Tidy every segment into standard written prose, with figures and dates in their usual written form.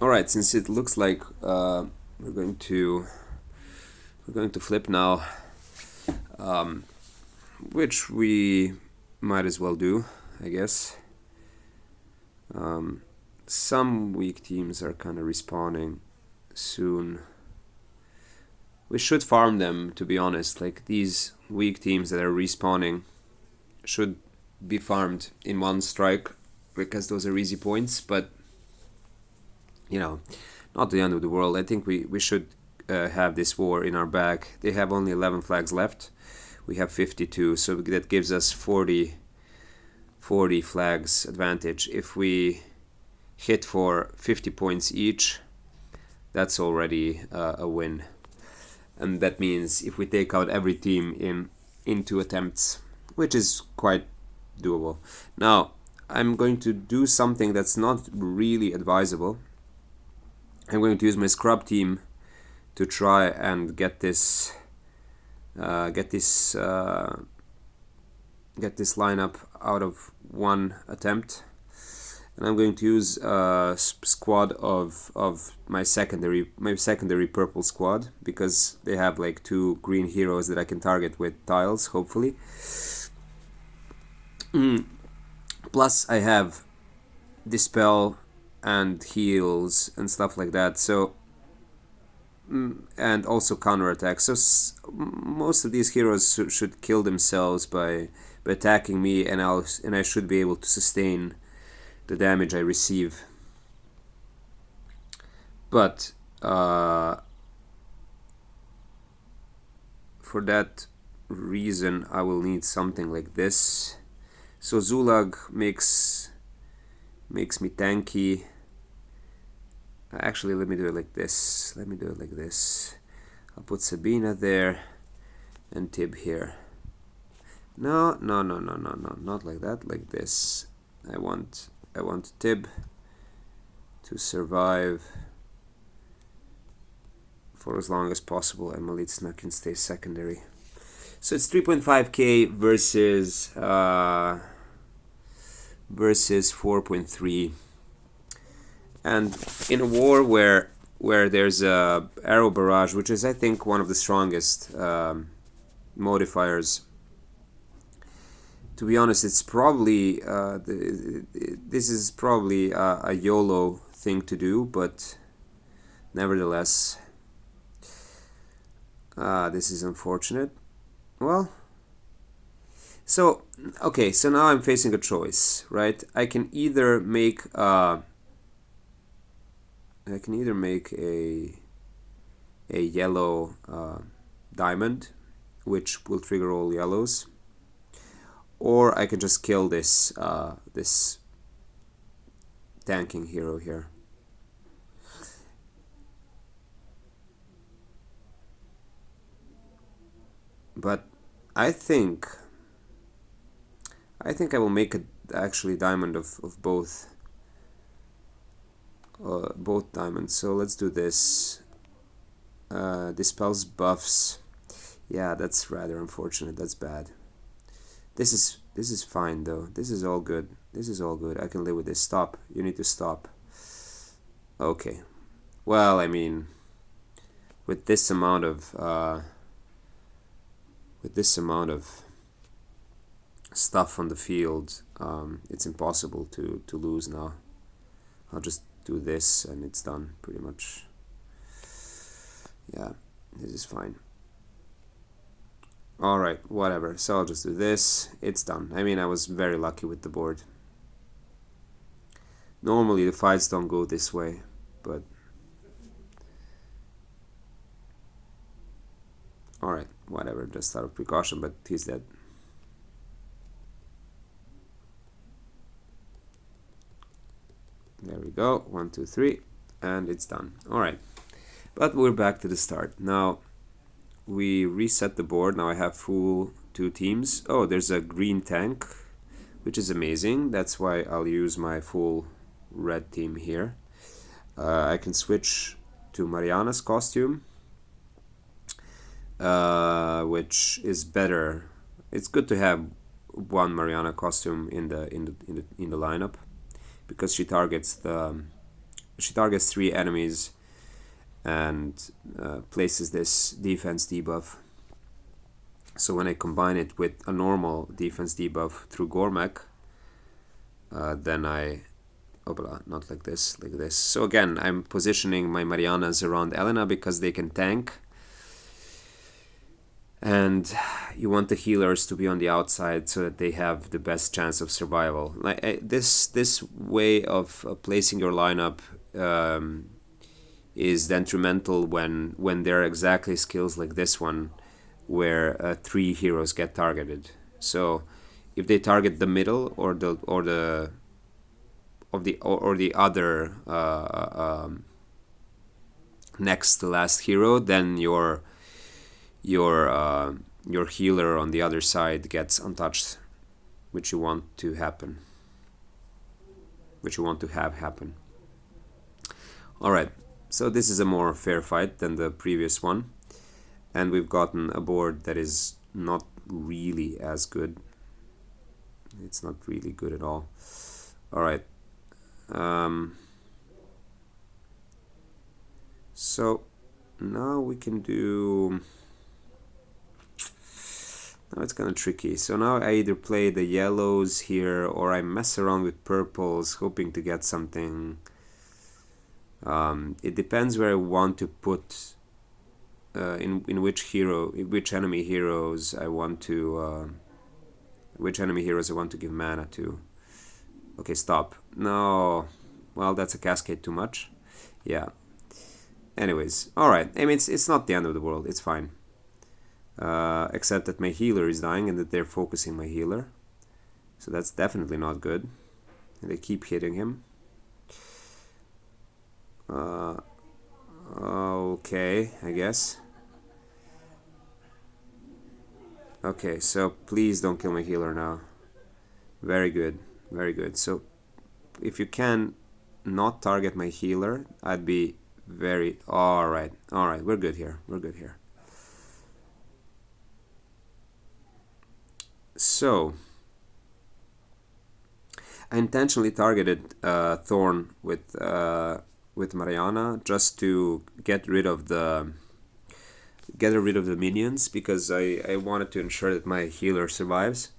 All right, since it looks like we're going to we're going to flip now, um, which we might as well do, I guess. Um, some weak teams are kind of respawning soon. We should farm them, to be honest. Like these weak teams that are respawning should be farmed in one strike because those are easy points. But you know, not the end of the world. I think we should have this war in our bag. They have only 11 flags left. We have 52, so that gives us 40 flags advantage. If we hit for 50 points each, that's already a win. And that means if we take out every team in 2 attempts, which is quite doable. Now, I'm going to do something that's not really advisable. I'm going to use my scrub team to try and get this lineup out of one attempt, and I'm going to use a squad of my secondary purple squad because they have like 2 green heroes that I can target with tiles, hopefully. Plus I have dispel and heals and stuff like that, so and also counterattack. So most of these heroes should kill themselves by attacking me, and I should be able to sustain the damage I receive. But for that reason, I will need something like this. So Zulag makes me tanky. Actually, let me do it like this. I'll put Sabina there and Tib here. No, not like that. Like this. I want Tib to survive for as long as possible, and Malitsna can stay secondary. So it's 3.5k versus 4.3. And in a war where there's a arrow barrage, which is I think one of the strongest modifiers. To be honest, it's probably this is probably a YOLO thing to do, but nevertheless, this is unfortunate. Well, so okay, so now I'm facing a choice, right? I can either make a yellow diamond, which will trigger all yellows, or I can just kill this this tanking hero here. But I think I will make a actually diamond of both diamonds. So let's do this. Dispels buffs. Yeah, that's rather unfortunate. That's bad. This is fine though. This is all good. I can live with this. Stop. You need to stop. Okay. Well, I mean, with this amount of stuff on the field, it's impossible to lose now. I'll just do this and it's done pretty much. Yeah, this is fine. Alright, whatever. So I'll just do this. It's done. I mean, I was very lucky with the board. Normally the fights don't go this way, but alright, whatever. Just out of precaution, but he's dead. There we go. 1, 2, 3, and it's done. Alright, but we're back to the start. Now we reset the board. Now I have full 2 teams. Oh, there's a green tank, which is amazing. That's why I'll use my full red team here. I can switch to Mariana's costume, which is better. It's good to have one Mariana costume in the lineup because she targets the she targets 3 enemies and places this defense debuff. So when I combine it with a normal defense debuff through Gormek, then not like this, like this. So again, I'm positioning my Marianas around Elena because they can tank. And you want the healers to be on the outside so that they have the best chance of survival. Like this way of placing your lineup is detrimental when there are exactly skills like this one, where 3 heroes get targeted. So if they target the middle or the other next to last hero, then your healer on the other side gets untouched, which you want to happen, which you want to have happen. Alright, so this is a more fair fight than the previous one, and we've gotten a board that is not really as good. It's not really good at all. Alright, so now we can do... Now it's kind of tricky. So now I either play the yellows here or I mess around with purples, hoping to get something. It depends where I want to put, in which enemy heroes I want to, give mana to. Okay, stop. No, well, that's a cascade too much. Yeah. Anyways, all right. I mean, it's not the end of the world. It's fine. Except that my healer is dying and that they're focusing my healer. So that's definitely not good. And they keep hitting him. Okay, I guess. Okay, so please don't kill my healer now. Very good, very good. So if you can not target my healer, I'd be very... Alright, we're good here. We're good here. So I intentionally targeted Thorn with Mariana just to get rid of the minions, because I wanted to ensure that my healer survives.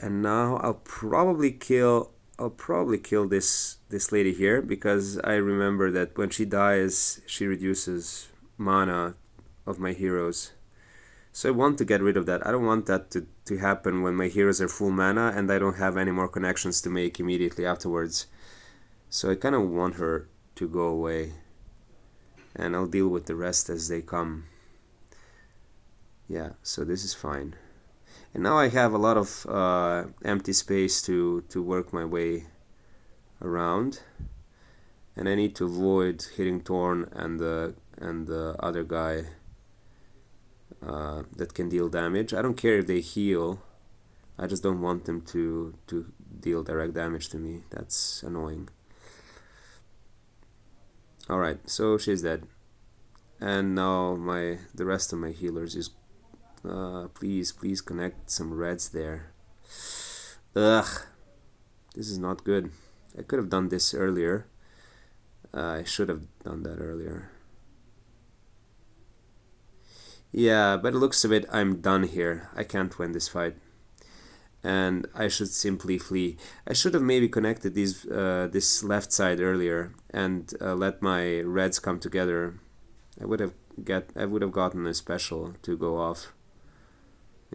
And now I'll probably kill this lady here, because I remember that when she dies she reduces mana of my heroes. So I want to get rid of that. I don't want that to happen when my heroes are full mana and I don't have any more connections to make immediately afterwards. So I kind of want her to go away. And I'll deal with the rest as they come. Yeah, so this is fine. And now I have a lot of empty space to work my way around. And I need to avoid hitting Thorn and the other guy that can deal damage. I don't care if they heal. I just don't want them to deal direct damage to me. That's annoying. Alright, so she's dead. And now the rest of my healers is... please connect some reds there. Ugh. This is not good. I could have done this earlier. I should have done that earlier. Yeah, by the looks of it, I'm done here. I can't win this fight. And I should simply flee. I should have maybe connected this left side earlier and let my reds come together. I would have gotten a special to go off.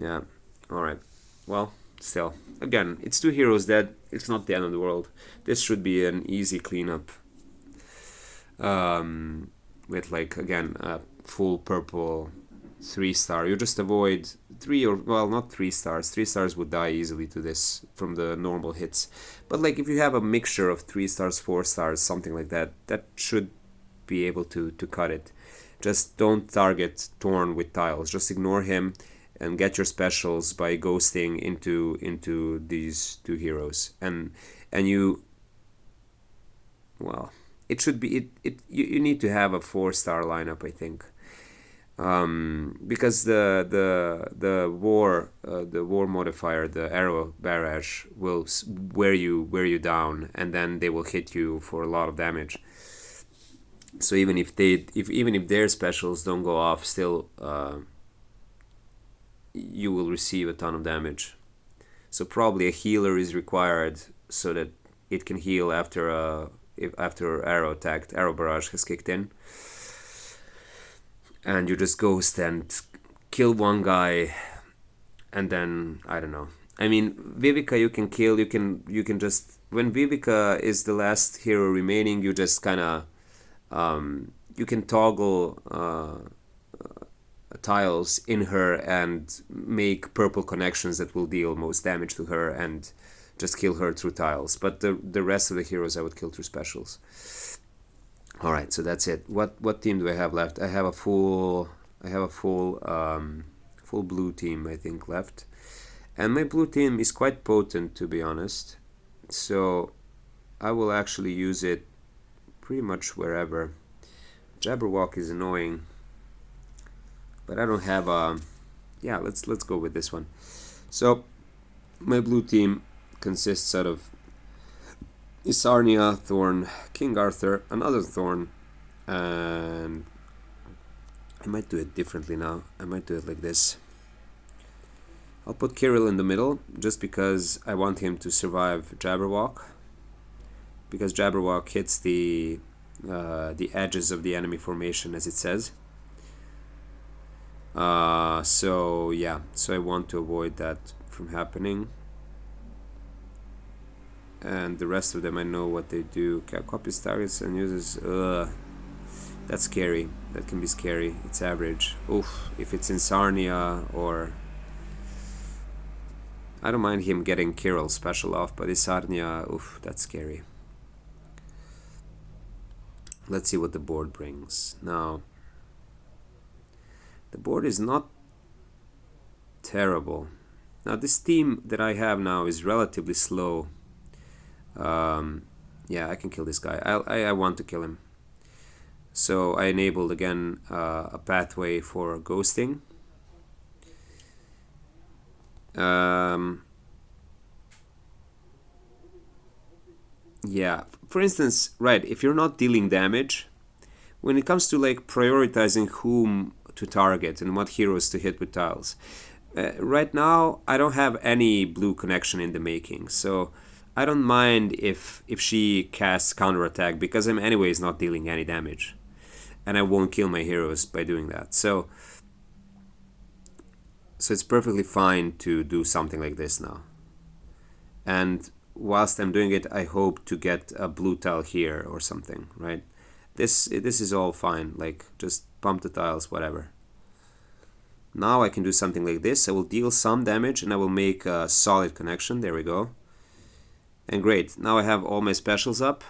Yeah. Alright. Well, still. Again, it's 2 heroes dead. It's not the end of the world. This should be an easy cleanup. With, like, again, a full purple 3-star. You just avoid 3 or... Well, not 3 stars. 3 stars would die easily to this from the normal hits. But, like, if you have a mixture of 3 stars, 4 stars, something like that, that should be able to cut it. Just don't target Thorn with tiles. Just ignore him and get your specials by ghosting into these 2 heroes. And you... Well, it should be... You need to have a 4-star lineup, I think. Because the war modifier, the arrow barrage, will wear you down, and then they will hit you for a lot of damage. So even if their specials don't go off, still you will receive a ton of damage. So probably a healer is required so that it can heal after arrow barrage has kicked in. And you just ghost and kill one guy, and then I don't know. I mean, Vivica you can kill. You can just, when Vivica is the last hero remaining, you just kind of you can toggle tiles in her and make purple connections that will deal most damage to her, and just kill her through tiles. But the rest of the heroes I would kill through specials. All right, so that's it. What team do I have left? I have a full blue team, I think, left, and my blue team is quite potent, to be honest. So I will actually use it pretty much wherever. Jabberwock is annoying, but I don't have a. Yeah, let's go with this one. So my blue team consists out of Isarnia, Thorn, King Arthur, another Thorn, and I might do it differently now. I might do it like this. I'll put Kirill in the middle just because I want him to survive Jabberwock, because Jabberwock hits the edges of the enemy formation, as it says. So yeah, so I want to avoid that from happening. And the rest of them, I know what they do. Copies targets and uses. That's scary. That can be scary. It's average. Oof. If it's in Sarnia, or I don't mind him getting Kirill special off, but Isarnia, oof, that's scary. Let's see what the board brings. Now, the board is not terrible. Now, this team that I have now is relatively slow. Yeah, I can kill this guy. I want to kill him. So I enabled again a pathway for ghosting. Yeah, for instance, right, if you're not dealing damage, when it comes to like prioritizing whom to target and what heroes to hit with tiles, right now I don't have any blue connection in the making, so I don't mind if she casts counterattack, because I'm anyways not dealing any damage, and I won't kill my heroes by doing that. So it's perfectly fine to do something like this now. And whilst I'm doing it, I hope to get a blue tile here or something, right? This is all fine, like just pump the tiles, whatever. Now I can do something like this. I will deal some damage and I will make a solid connection. There we go. And great, now I have all my specials up.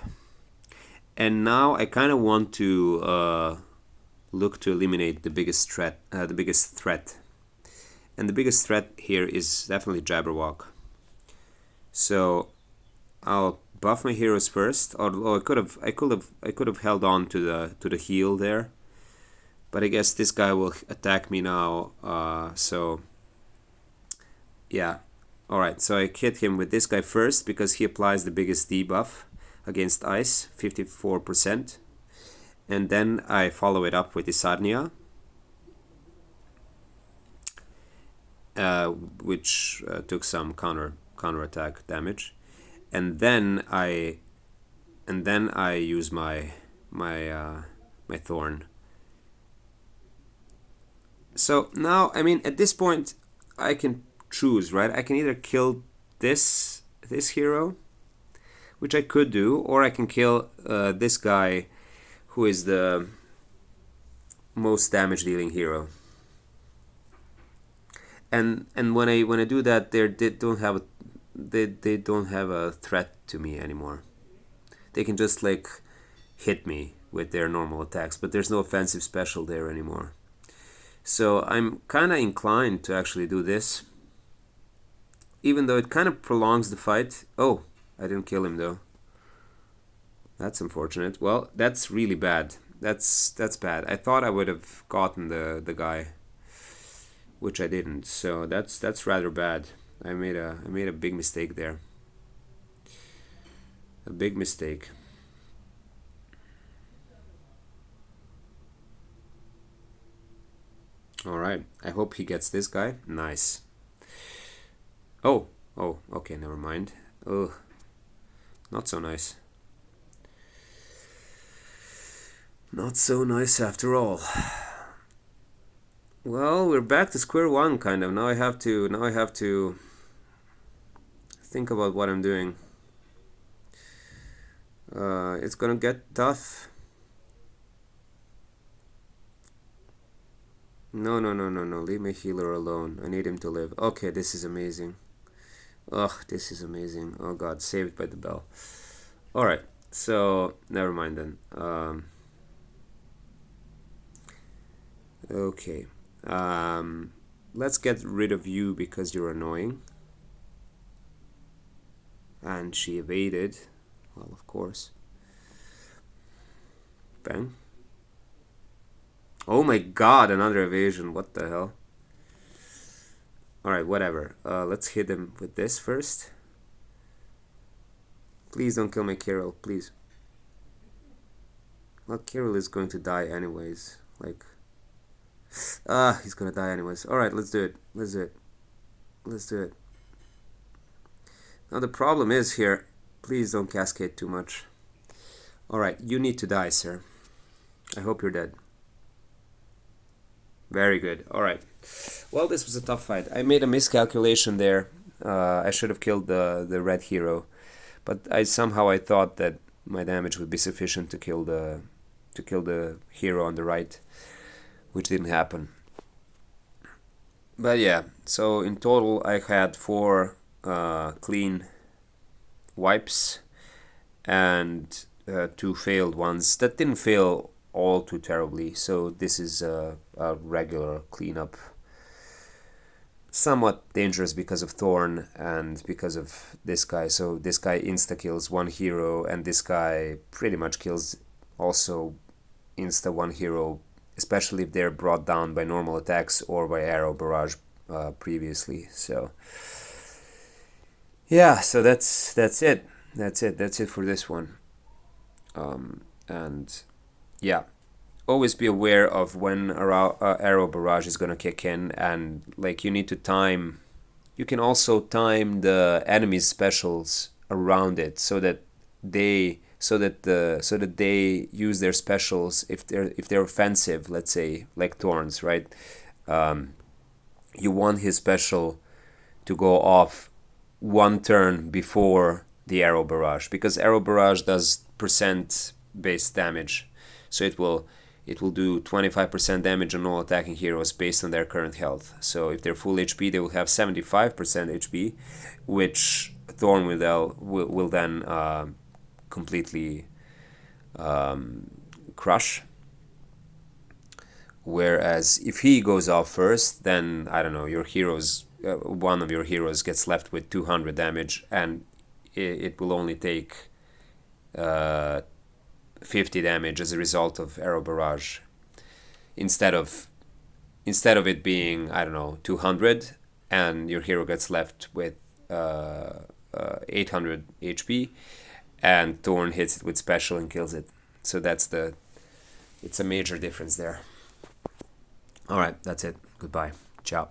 And now I kind of want to look to eliminate the biggest threat. And the biggest threat here is definitely Jabberwock. So I'll buff my heroes first. Although I could have held on to the heal there, but I guess this guy will attack me now. So yeah. Alright, so I hit him with this guy first because he applies the biggest debuff against ice, 54%. And then I follow it up with Isarnia, which took some counterattack damage. And then I use my Thorn. So now, I mean, at this point, I can choose, right? I can either kill this hero, which I could do, or I can kill this guy, who is the most damage dealing hero. And when I do that, they don't have a threat to me anymore. They can just like hit me with their normal attacks, but there's no offensive special there anymore. So I'm kind of inclined to actually do this, even though it kind of prolongs the fight. Oh, I didn't kill him though. That's unfortunate. Well, that's really bad. That's bad. I thought I would have gotten the guy, which I didn't. So that's rather bad. I made a big mistake there. A big mistake. All right. I hope he gets this guy. Nice. Oh, oh, okay, never mind. Oh, not so nice. Not so nice after all. Well, we're back to square one, kind of. Now I have to think about what I'm doing. It's gonna get tough. No, no, no, no, no. Leave my healer alone. I need him to live. Okay, this is amazing. Ugh, this is amazing. Oh god, saved by the bell. Alright, so never mind then. Okay. Let's get rid of you because you're annoying. And she evaded. Well, of course. Bang. Oh my god, another evasion. What the hell? Alright, whatever. Let's hit him with this first. Please don't kill my Kirill, please. Well, Kirill is going to die anyways. Like... he's gonna die anyways. Alright, let's do it. Let's do it. Let's do it. Now the problem is here... Please don't cascade too much. Alright, you need to die, sir. I hope you're dead. Very good. Alright. Well, this was a tough fight. I made a miscalculation there. I should have killed the red hero. But I thought that my damage would be sufficient to kill the hero on the right, which didn't happen. But yeah, so in total I had 4 clean wipes and 2 failed ones that didn't fail all too terribly. So this is a regular cleanup. Somewhat dangerous because of Thorn and because of this guy. So this guy insta kills 1 hero, and this guy pretty much kills also insta 1 hero, especially if they're brought down by normal attacks or by arrow barrage previously. So yeah, so that's it. That's it for this one. And yeah, always be aware of when arrow barrage is gonna kick in, and like you need to time. You can also time the enemy's specials around it so that they use their specials if they're offensive. Let's say like Thorns, right? You want his special to go off 1 turn before the arrow barrage, because arrow barrage does percent based damage, so it will do 25% damage on all attacking heroes based on their current health. So if they're full HP, they will have 75% HP, which Thorn will then completely crush. Whereas if he goes off first, then I don't know, your heroes, one of your heroes gets left with 200 damage, and it will only take 50 damage as a result of arrow barrage, instead of it being, I don't know, 200, and your hero gets left with 800 HP, and Thorn hits it with special and kills it. So it's a major difference there. Alright, that's it. Goodbye. Ciao.